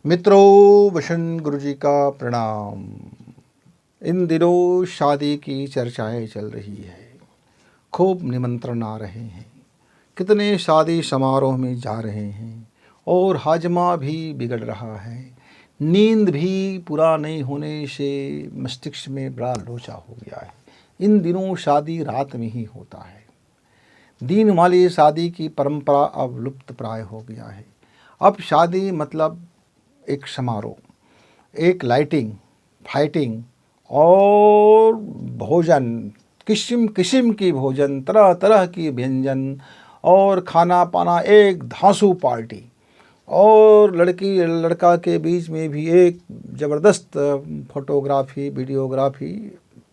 मित्रों, वसंत गुरु जी का प्रणाम। इन दिनों शादी की चर्चाएं चल रही है, खूब निमंत्रण आ रहे हैं, कितने शादी समारोह में जा रहे हैं और हाजमा भी बिगड़ रहा है। नींद भी पूरा नहीं होने से मस्तिष्क में बड़ा लोचा हो गया है। इन दिनों शादी रात में ही होता है। दिन वाली शादी की परंपरा अब लुप्त प्राय हो गया है। अब शादी मतलब एक समारोह, एक लाइटिंग, फाइटिंग और भोजन, किस्म किस्म की भोजन, तरह तरह की व्यंजन और खाना पाना, एक धांसू पार्टी। और लड़की लड़का के बीच में भी एक ज़बरदस्त फोटोग्राफी, वीडियोग्राफी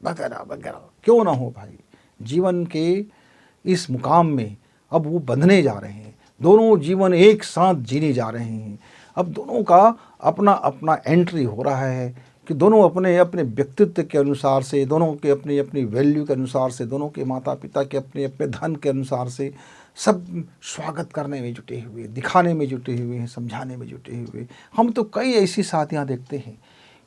वगैरह वगैरह। क्यों ना हो भाई, जीवन के इस मुकाम में अब वो बंधने जा रहे हैं। दोनों जीवन एक साथ जीने जा रहे हैं। अब दोनों का अपना अपना एंट्री हो रहा है कि दोनों अपने अपने व्यक्तित्व के अनुसार से, दोनों के अपनी अपनी वैल्यू के अनुसार से, दोनों के माता पिता के अपने अपने धन के अनुसार से सब स्वागत करने में जुटे हुए, दिखाने में जुटे हुए हैं, समझाने में जुटे हुए। हम तो कई ऐसी शादियाँ देखते हैं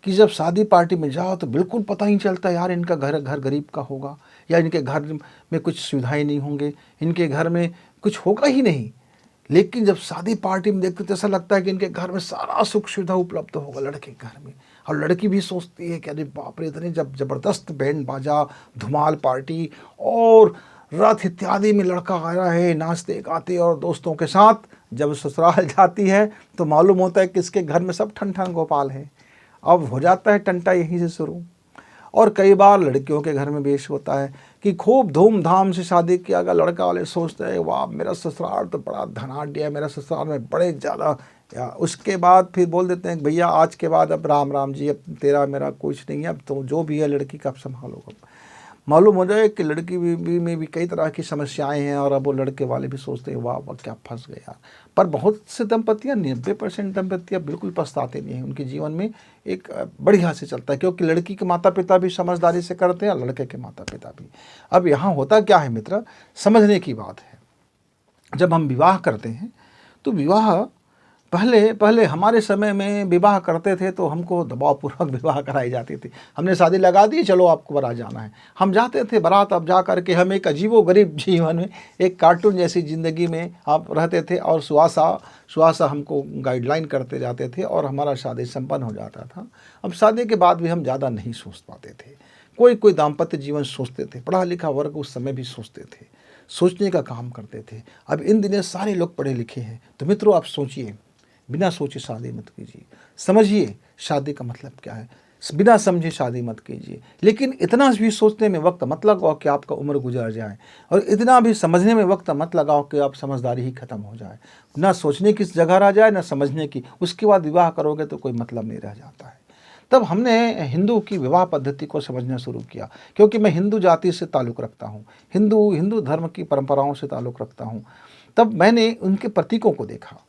कि जब शादी पार्टी में जाओ तो बिल्कुल पता ही नहीं चलता यार इनका घर घर गरीब का होगा, या इनके घर में कुछ सुविधाएं नहीं होंगे, इनके घर में कुछ होगा ही नहीं। लेकिन जब शादी पार्टी में देखते तो ऐसा लगता है कि इनके घर में सारा सुख सुविधा उपलब्ध होगा लड़के के घर में। और लड़की भी सोचती है कि अरे बाप रे, इतनी जब ज़बरदस्त बैंड बाजा, धुमाल पार्टी और रथ इत्यादि में लड़का आ रहा है नाचते गाते और दोस्तों के साथ। जब ससुराल जाती है तो मालूम होता है कि इसके घर में सब ठन ठन गोपाल है। अब हो जाता है टंटा यहीं से शुरू। और कई बार लड़कियों के घर में बेश होता है कि खूब धूमधाम से शादी किया गया। लड़का वाले सोचते हैं वाह मेरा ससुराल तो बड़ा धनाढ़ है, मेरा ससुराल में बड़े ज़्यादा। या उसके बाद फिर बोल देते हैं भैया आज के बाद अब राम राम जी, अब तेरा मेरा कुछ नहीं है, अब तो जो भी है लड़की का अब संभालो। मालूम हो जाए कि लड़की में भी कई तरह की समस्याएं हैं और अब वो लड़के वाले भी सोचते हैं वाह वाह क्या फंस गए यार। पर बहुत से दंपतियां, 90% दंपतियां बिल्कुल पछताते नहीं हैं। उनके जीवन में एक बढ़िया से चलता है, क्योंकि लड़की के माता पिता भी समझदारी से करते हैं और लड़के के माता पिता भी। अब यहाँ होता क्या है मित्र, समझने की बात है। जब हम विवाह करते हैं तो विवाह पहले पहले हमारे समय में विवाह करते थे तो हमको दबावपूर्वक विवाह कराई जाती थी। हमने शादी लगा दी, चलो आपको बारात जाना है। हम जाते थे बारात। अब जा कर के हम एक अजीबोगरीब जीवन में, एक कार्टून जैसी ज़िंदगी में आप रहते थे और सुहासा हमको गाइडलाइन करते जाते थे और हमारा शादी संपन्न हो जाता था। अब शादी के बाद भी हम ज़्यादा नहीं सोच पाते थे। कोई कोई दाम्पत्य जीवन सोचते थे, पढ़ा लिखा वर्ग उस समय भी सोचते थे, सोचने का काम करते थे। अब इन दिनों सारे लोग पढ़े लिखे हैं। तो मित्रों आप सोचिए, बिना सोचे शादी मत कीजिए। समझिए शादी का मतलब क्या है, बिना समझे शादी मत कीजिए। लेकिन इतना भी सोचने में वक्त मत लगाओ कि आपका उम्र गुजर जाए, और इतना भी समझने में वक्त मत लगाओ कि आप समझदारी ही खत्म हो जाए। ना सोचने की जगह रह जाए, ना समझने की। उसके बाद विवाह करोगे तो कोई मतलब नहीं रह जाता है। तब हमने हिंदू की विवाह पद्धति को समझना शुरू किया, क्योंकि मैं हिंदू जाति से ताल्लुक़ रखता हूँ, हिंदू धर्म की परंपराओं से ताल्लुक़ रखता हूँ। तब मैंने उनके प्रतीकों को देखा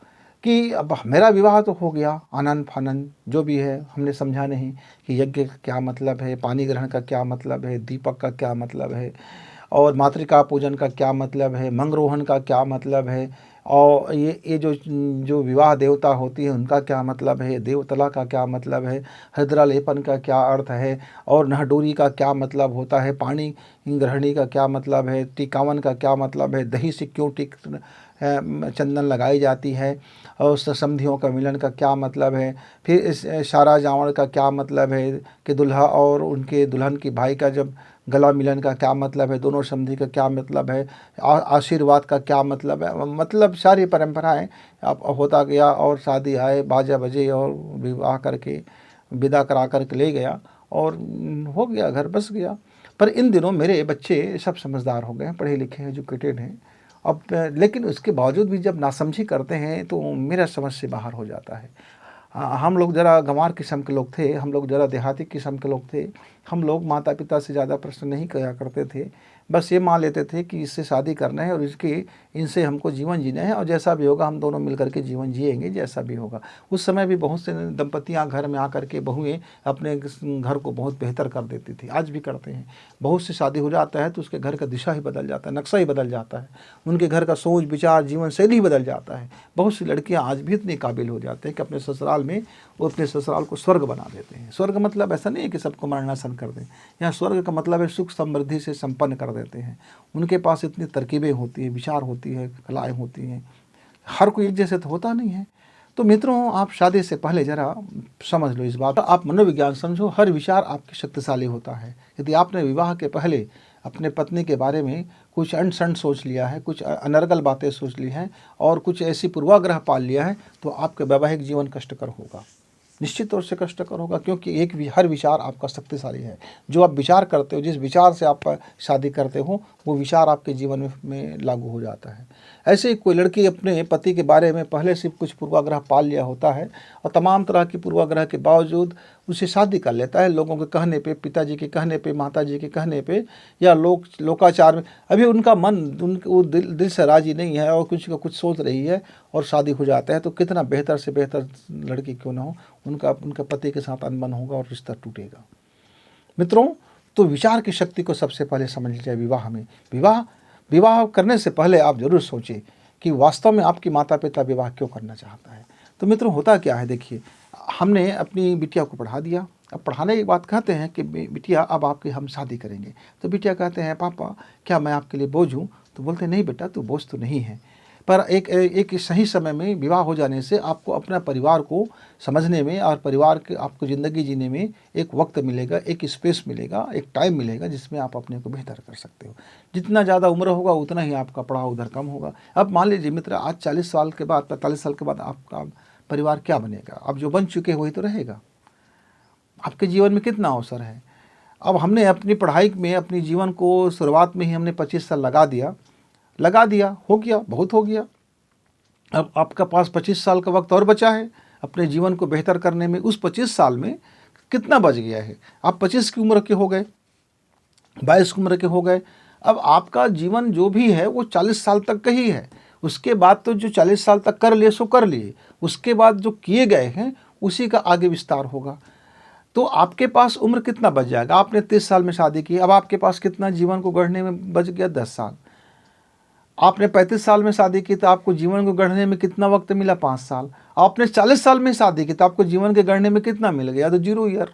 कि अब मेरा विवाह तो हो गया, आनन फानन जो भी है हमने समझा नहीं कि यज्ञ का क्या मतलब है, पानी ग्रहण का क्या मतलब है, दीपक का क्या मतलब है, और मातृका पूजन का क्या मतलब है, मंगरोहन का क्या मतलब है, और ये जो जो विवाह देवता होती है उनका क्या मतलब है, देवतला का क्या मतलब है, हृदरा लेपन का क्या अर्थ है, और नहडोरी का क्या मतलब होता है, पानी ग्रहणी का क्या मतलब है, टीकावन का क्या मतलब है, दही से क्यों चंदन लगाई जाती है, और समधियों का मिलन का क्या मतलब है, फिर इस सारा जावड़ का क्या मतलब है कि दुल्हा और उनके दुल्हन की भाई का जब गला मिलन का क्या मतलब है, दोनों समधि का क्या मतलब है, आशीर्वाद का क्या मतलब है। मतलब सारी परंपराएं अब होता गया और शादी आए, बाजा बजे और विवाह करके विदा करा करके ले गया और हो गया, घर बस गया। पर इन दिनों मेरे बच्चे सब समझदार हो गए हैं, पढ़े लिखे हैं, एजुकेटेड हैं। अब लेकिन उसके बावजूद भी जब नासमझी करते हैं तो मेरा समझ से बाहर हो जाता है। हम लोग ज़रा गंवार किस्म के लोग थे, हम लोग ज़रा देहाती किस्म के लोग थे। हम लोग माता पिता से ज़्यादा प्रश्न नहीं किया करते थे। बस ये मान लेते थे कि इससे शादी करना है और इनसे हमको जीवन जीना है, और जैसा भी होगा हम दोनों मिलकर के जीवन जिएंगे, जैसा भी होगा। उस समय भी बहुत से दंपतियां घर में आकर के, बहुएं अपने घर को बहुत बेहतर कर देती थी, आज भी करते हैं। बहुत से शादी हो जाता है तो उसके घर का दिशा ही बदल जाता है, नक्शा ही बदल जाता है, उनके घर का सोच विचार जीवन शैली बदल जाता है। बहुत सी लड़कियां आज भी इतनी काबिल हो जाते हैं कि अपने ससुराल में वो अपने ससुराल को स्वर्ग बना देते हैं। स्वर्ग मतलब ऐसा नहीं है कि सबको मरणासन कर दें, यहाँ स्वर्ग का मतलब है सुख समृद्धि से संपन्न कर देते हैं। उनके पास इतनी तरकीबें होती हैं, विचार होती है, कलाएँ होती हैं, हर कोई एक जैसे तो होता नहीं है। तो मित्रों, आप शादी से पहले ज़रा समझ लो इस बात, आप मनोविज्ञान समझो, हर विचार आपके शक्तिशाली होता है। यदि आपने विवाह के पहले अपने पत्नी के बारे में कुछ अनसन सोच लिया है, कुछ अनर्गल बातें सोच ली हैं और कुछ ऐसी पूर्वाग्रह पाल लिया है, तो आपका वैवाहिक जीवन कष्टकर होगा, निश्चित तौर से कष्टकर होगा, क्योंकि हर विचार आपका शक्तिशाली है। जो आप विचार करते हो, जिस विचार से आप शादी करते हो, वो विचार आपके जीवन में लागू हो जाता है। ऐसे ही कोई लड़की अपने पति के बारे में पहले से कुछ पूर्वाग्रह पाल लिया होता है और तमाम तरह की पूर्वाग्रह के बावजूद उसे शादी कर लेता है, लोगों के कहने पे, पिताजी के कहने पे, माताजी के कहने पे, या लोकाचार में। अभी उनका मन वो दिल से राजी नहीं है और कुछ का कुछ सोच रही है और शादी हो जाता है, तो कितना बेहतर से बेहतर लड़की क्यों ना हो, उनका पति के साथ अनबन होगा और रिश्ता टूटेगा। मित्रों, तो विचार की शक्ति को सबसे पहले समझ लीजिए। विवाह में विवाह करने से पहले आप जरूर सोचिए कि वास्तव में आपकी माता पिता विवाह क्यों करना चाहता है। तो मित्रों, होता क्या है, देखिए, हमने अपनी बिटिया को पढ़ा दिया। अब पढ़ाने के बाद कहते हैं कि बिटिया अब आपकी हम शादी करेंगे। तो बिटिया कहते हैं, पापा क्या मैं आपके लिए बोझ हूँ? तो बोलते हैं, नहीं बेटा, तू बोझ तो नहीं है, पर एक सही समय में विवाह हो जाने से आपको अपना परिवार को समझने में और परिवार के आपको ज़िंदगी जीने में एक वक्त मिलेगा, एक स्पेस मिलेगा, एक टाइम मिलेगा जिसमें आप अपने को बेहतर कर सकते हो। जितना ज़्यादा उम्र होगा उतना ही आपका पढ़ाव उधर कम होगा। अब मान लीजिए मित्र, आज 40 साल के बाद, 45 साल के बाद आपका परिवार क्या बनेगा? अब जो बन चुके वही तो रहेगा। आपके जीवन में कितना अवसर है? अब हमने अपनी पढ़ाई में अपनी जीवन को शुरुआत में ही हमने 25 साल लगा दिया, हो गया, बहुत हो गया। अब आपका पास 25 साल का वक्त और बचा है अपने जीवन को बेहतर करने में। उस 25 साल में कितना बच गया है? आप 25 की उम्र के हो गए, 22 की उम्र के हो गए। अब आपका जीवन जो भी है वो 40 साल तक का ही है। उसके बाद तो जो 40 साल तक कर लिए सो कर लिए, उसके बाद जो किए गए हैं उसी का आगे विस्तार होगा। तो आपके पास उम्र कितना बच जाएगा? आपने 30 साल में शादी की, अब आपके पास कितना जीवन को गढ़ने में बच गया? 10 साल। आपने 35 साल में शादी की तो आपको जीवन को गढ़ने में कितना वक्त मिला? 5 साल। आपने 40 साल में शादी की तो आपको जीवन के गढ़ने में कितना मिल गया? तो 0 ईयर।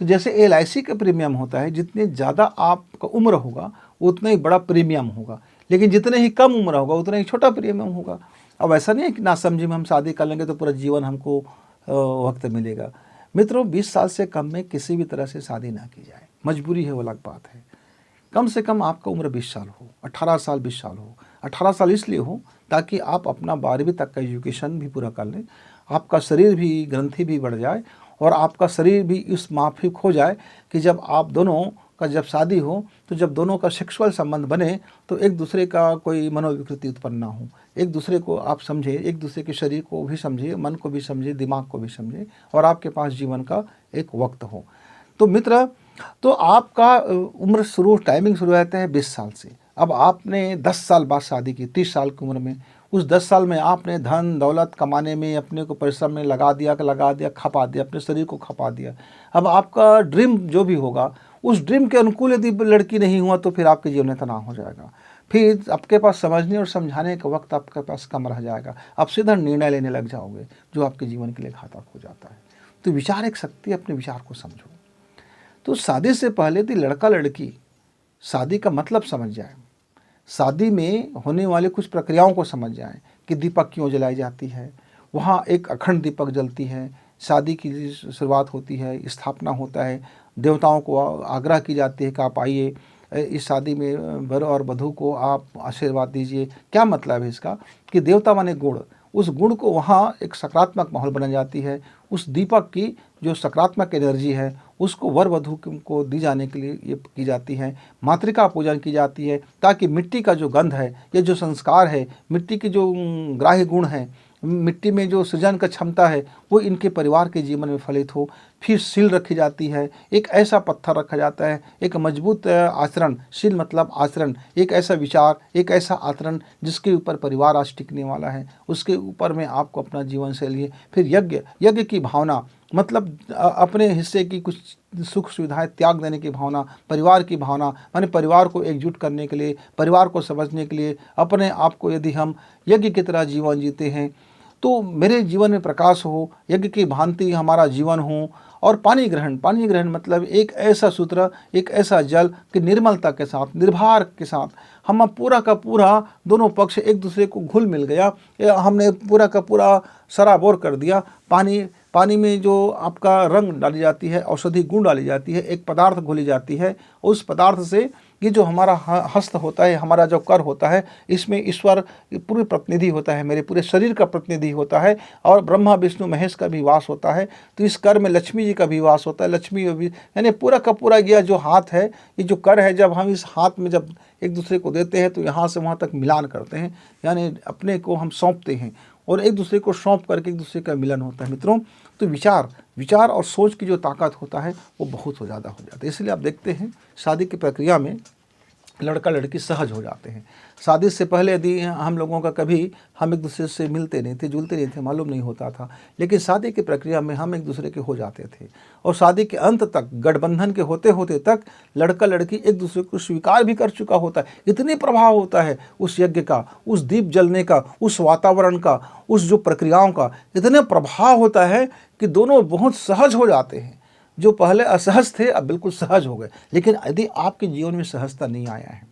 तो जैसे LIC का प्रीमियम होता है, जितने ज़्यादा आपका उम्र होगा उतना ही बड़ा प्रीमियम होगा, लेकिन जितने ही कम उम्र होगा उतना ही छोटा प्रीमियम होगा। अब ऐसा नहीं है कि नासमझी में हम शादी कर लेंगे तो पूरा जीवन हमको वक्त मिलेगा। मित्रों, 20 साल से कम में किसी भी तरह से शादी ना की जाए, मजबूरी है वो अलग बात है। कम से कम आपका उम्र 20 साल हो, 18 साल 20 साल हो। 18 साल इसलिए हो ताकि आप अपना 12वीं तक का एजुकेशन भी पूरा कर लें, आपका शरीर भी, ग्रंथि भी बढ़ जाए और आपका शरीर भी इस माफिक हो जाए कि जब आप दोनों का जब शादी हो तो जब दोनों का सेक्सुअल संबंध बने तो एक दूसरे का कोई मनोविकृति उत्पन्न ना हो, एक दूसरे को आप समझे, एक दूसरे के शरीर को भी समझे, मन को भी समझे, दिमाग को भी समझे और आपके पास जीवन का एक वक्त हो। तो मित्र, तो आपका उम्र टाइमिंग शुरू रहता है 20 साल से। अब आपने 10 साल बाद शादी की, 30 साल की उम्र में। उस 10 साल में आपने धन दौलत कमाने में, अपने को परिश्रम में लगा दिया, खपा दिया, अपने शरीर को खपा दिया। अब आपका ड्रीम जो भी होगा, उस ड्रीम के अनुकूल यदि लड़की नहीं हुआ तो फिर आपके जीवन में तनाव हो जाएगा। फिर आपके पास समझने और समझाने का वक्त आपके पास कम रह जाएगा। आप सीधा निर्णय लेने लग जाओगे जो आपके जीवन के लिए घातक हो जाता है। तो विचार एक शक्ति, अपने विचार को समझो। तो शादी से पहले यदि लड़का लड़की शादी का मतलब समझ जाए, शादी में होने वाले कुछ प्रक्रियाओं को समझ जाए कि दीपक क्यों जलाई जाती है, वहाँ एक अखंड दीपक जलती है, शादी की शुरुआत होती है, स्थापना होता है, देवताओं को आग्रह की जाती है कि आप आइए इस शादी में वर और वधू को आप आशीर्वाद दीजिए। क्या मतलब है इसका? कि देवता माने गुण, उस गुण को वहाँ एक सकारात्मक माहौल बना जाती है। उस दीपक की जो सकारात्मक एनर्जी है उसको वर वधू को दी जाने के लिए ये की जाती है। मातृका पूजन की जाती है ताकि मिट्टी का जो गंध है, ये जो संस्कार है, मिट्टी के जो ग्राह्य गुण हैं, मिट्टी में जो सृजन का क्षमता है वो इनके परिवार के जीवन में फलित हो। फिर सील रखी जाती है, एक ऐसा पत्थर रखा जाता है, एक मजबूत आचरण, सील मतलब आचरण, एक ऐसा विचार, एक ऐसा आचरण जिसके ऊपर परिवार आज टिकने वाला है, उसके ऊपर में आपको अपना जीवन शैली। फिर यज्ञ की भावना मतलब अपने हिस्से की कुछ सुख सुविधाएं त्याग देने की भावना, परिवार की भावना, माने परिवार को एकजुट करने के लिए, परिवार को समझने के लिए अपने आप को यदि हम यज्ञ की तरह जीवन जीते हैं तो मेरे जीवन में प्रकाश हो, यज्ञ की भांति हमारा जीवन हो। और पानी ग्रहण मतलब एक ऐसा सूत्र, एक ऐसा जल कि निर्मलता के साथ, निर्भार के साथ हम पूरा का पूरा दोनों पक्ष एक दूसरे को घुल मिल गया, हमने पूरा का पूरा सराबोर कर दिया। पानी में जो आपका रंग डाली जाती है, औषधि गुण डाली जाती है, एक पदार्थ घोली जाती है, उस पदार्थ से ये जो हमारा हस्त होता है, हमारा जो कर होता है, इसमें ईश्वर पूरे प्रतिनिधि होता है, मेरे पूरे शरीर का प्रतिनिधि होता है और ब्रह्मा विष्णु महेश का भी वास होता है। तो इस कर में लक्ष्मी जी का भी वास होता है, लक्ष्मी भी, यानी पूरा का पूरा यह जो हाथ है, ये जो कर है, जब हम इस हाथ में जब एक दूसरे को देते हैं तो यहाँ से वहाँ तक मिलान करते हैं, यानी अपने को हम सौंपते हैं और एक दूसरे को सौंप करके एक दूसरे का मिलन होता है। मित्रों, तो विचार और सोच की जो ताकत होता है वो बहुत हो ज़्यादा हो जाता है। इसलिए आप देखते हैं शादी की प्रक्रिया में लड़का लड़की सहज हो जाते हैं। शादी से पहले यदि हम लोगों का कभी हम एक दूसरे से मिलते नहीं थे, जुलते नहीं थे, मालूम नहीं होता था, लेकिन शादी की प्रक्रिया में हम एक दूसरे के हो जाते थे और शादी के अंत तक, गठबंधन के होते होते तक लड़का लड़की एक दूसरे को स्वीकार भी कर चुका होता है। इतनी प्रभाव होता है उस यज्ञ का, उस दीप जलने का, उस वातावरण का, उस जो प्रक्रियाओं का इतने प्रभाव होता है कि दोनों बहुत सहज हो जाते हैं। जो पहले असहज थे अब बिल्कुल सहज हो गए। लेकिन यदि आपके जीवन में सहजता नहीं आया है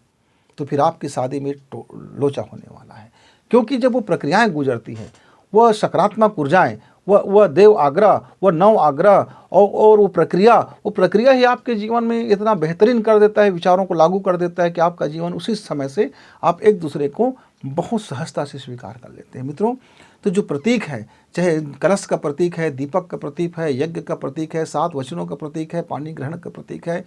तो फिर आपकी शादी में लोचा होने वाला है, क्योंकि जब वो प्रक्रियाएं गुजरती हैं, वह सकारात्मक ऊर्जाएं, वह देव आग्रह, वह नव आग्रह और वो प्रक्रिया ही आपके जीवन में इतना बेहतरीन कर देता है, विचारों को लागू कर देता है कि आपका जीवन उसी समय से आप एक दूसरे को बहुत सहजता से स्वीकार कर लेते हैं। मित्रों, तो जो प्रतीक है, चाहे कलश का प्रतीक है, दीपक का प्रतीक है, यज्ञ का प्रतीक है, 7 वचनों का प्रतीक है, पानी ग्रहण का प्रतीक है,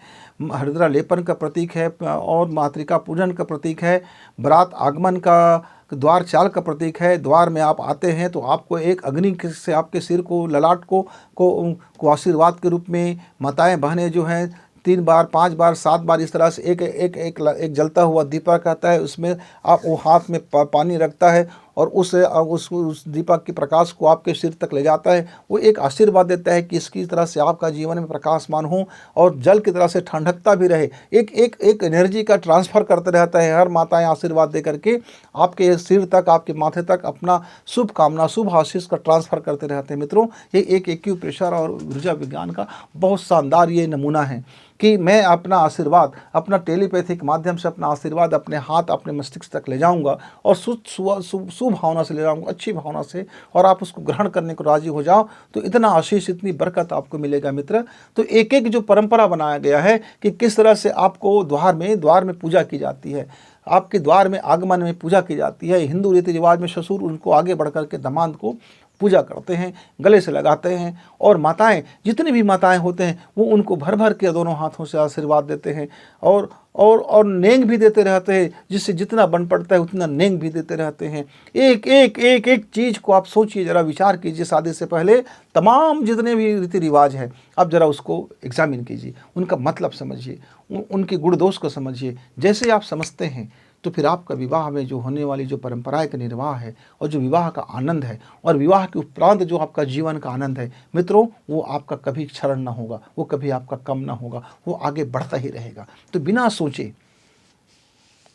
हरिद्रा लेपन का प्रतीक है और मातृका पूजन का प्रतीक है, बारात आगमन का, द्वार चाल का प्रतीक है। द्वार में आप आते हैं तो आपको एक अग्नि से आपके सिर को, ललाट को आशीर्वाद के रूप में माताएं बहनें जो हैं 3 बार, 5 बार, 7 बार इस तरह से एक जलता हुआ दीपक आता है, उसमें आप वो हाथ में पानी रखता है और उस दीपक के प्रकाश को आपके सिर तक ले जाता है। वो एक आशीर्वाद देता है कि इसकी तरह से आपका जीवन में प्रकाशमान हो और जल की तरह से ठंडकता भी रहे। एक एनर्जी का ट्रांसफ़र करते रहता है हर माताएं आशीर्वाद दे करके आपके सिर तक, आपके माथे तक अपना शुभ कामना, शुभ आशीष का ट्रांसफ़र करते रहते हैं। मित्रों, ये एक एक्यूप्रेशर और ऊर्जा विज्ञान का बहुत शानदार ये नमूना है कि मैं अपना आशीर्वाद, अपना टेलीपैथिक माध्यम से अपना आशीर्वाद अपने हाथ, अपने मस्तिष्क तक ले जाऊंगा और शुभ भावना से ले जाऊंगा, अच्छी भावना से, और आप उसको ग्रहण करने को राजी हो जाओ तो इतना आशीष, इतनी बरकत आपको मिलेगा। मित्र, तो एक जो परंपरा बनाया गया है कि किस तरह से आपको द्वार में पूजा की जाती है, आपके द्वार में आगमन में पूजा की जाती है। हिंदू रीति रिवाज में ससुर उनको आगे बढ़ करके दामाद को पूजा करते हैं, गले से लगाते हैं और माताएं, जितनी भी माताएं होते हैं वो उनको भर भर के दोनों हाथों से आशीर्वाद देते हैं और नेंग भी देते रहते हैं, जिससे जितना बन पड़ता है उतना नेंग भी देते रहते हैं। एक चीज़ को आप सोचिए, ज़रा विचार कीजिए। शादी से पहले तमाम जितने भी रीति रिवाज हैं आप ज़रा उसको एग्जामिन कीजिए, उनका मतलब समझिए, उनके गुण दोष को समझिए। जैसे आप समझते हैं तो फिर आपका विवाह में जो होने वाली जो परंपराएं का निर्वाह है और जो विवाह का आनंद है और विवाह के उपरांत जो आपका जीवन का आनंद है मित्रों, वो आपका कभी क्षरण ना होगा, वो कभी आपका कम ना होगा, वो आगे बढ़ता ही रहेगा। तो बिना सोचे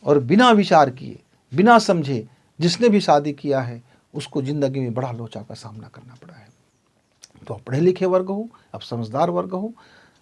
और बिना विचार किए, बिना समझे जिसने भी शादी किया है उसको ज़िंदगी में बड़ा लोचा का सामना करना पड़ा है। तो आप पढ़े लिखे वर्ग हो, आप समझदार वर्ग हो,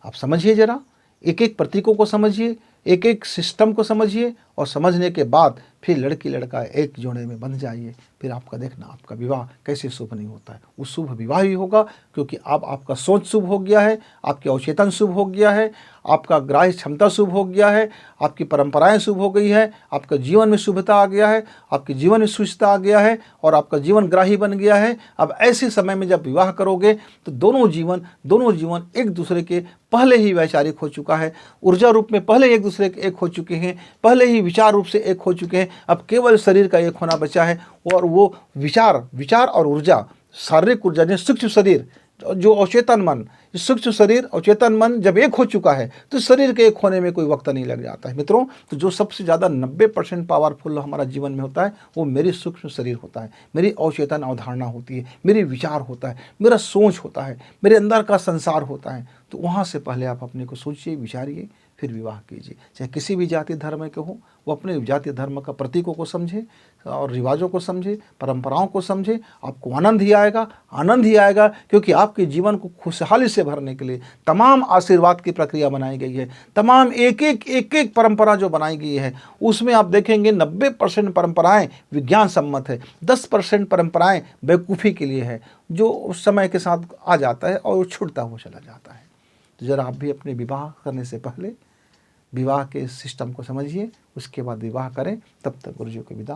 आप समझिए, ज़रा एक प्रतीकों को समझिए, एक सिस्टम को समझिए और समझने के बाद फिर लड़की लड़का एक जोड़े में बंध जाइए। फिर आपका देखना आपका विवाह कैसे शुभ नहीं होता है। वो शुभ विवाह ही होगा क्योंकि अब आपका सोच शुभ हो गया है, आपके अवचेतन शुभ हो गया है, आपका ग्राह्य क्षमता शुभ हो गया है, आपकी परंपराएं शुभ हो गई है, आपका जीवन में शुभता आ गया है, आपके जीवन में सुचिता आ गया है और आपका जीवन ग्राही बन गया है। अब ऐसे समय में जब विवाह करोगे तो दोनों जीवन एक दूसरे के पहले ही वैचारिक हो चुका है, ऊर्जा रूप में पहले एक दूसरे के एक हो चुके हैं, पहले ही विचार रूप से एक हो चुके हैं। अब केवल शरीर का एक होना बचा है, और वो विचार और ऊर्जा, शारीरिक ऊर्जा, जो सूक्ष्म शरीर, जो अवचेतन मन, सूक्ष्म शरीर और चेतन मन जब एक हो चुका है तो शरीर के एक होने में कोई वक्त नहीं लग जाता है मित्रों। तो जो सबसे ज़्यादा 90% पावरफुल हमारा जीवन में होता है वो मेरी सूक्ष्म शरीर होता है, मेरी अवचेतन अवधारणा होती है, मेरे विचार होता है, मेरा सोच होता है, मेरे अंदर का संसार होता है। तो वहाँ से पहले आप अपने को सोचिए, विचारिए, फिर विवाह कीजिए। चाहे किसी भी जाति धर्म के हो, वो अपने जाति धर्म का प्रतीकों को समझे और रिवाजों को समझे, परंपराओं को समझे। आपको आनंद ही आएगा, क्योंकि आपके जीवन को खुशहाली से भरने के लिए तमाम आशीर्वाद की प्रक्रिया बनाई गई है। तमाम एक एक परंपरा जो बनाई गई है उसमें आप देखेंगे 90% परंपराएं विज्ञान सम्मत है, 10% परंपराएं बेवकूफ़ी के लिए है, जो उस समय के साथ आ जाता है और छूटता हुआ चला जाता है। तो ज़रा आप भी अपने विवाह करने से पहले विवाह के सिस्टम को समझिए, उसके बाद विवाह करें। तब तक गुरुजी को विदा।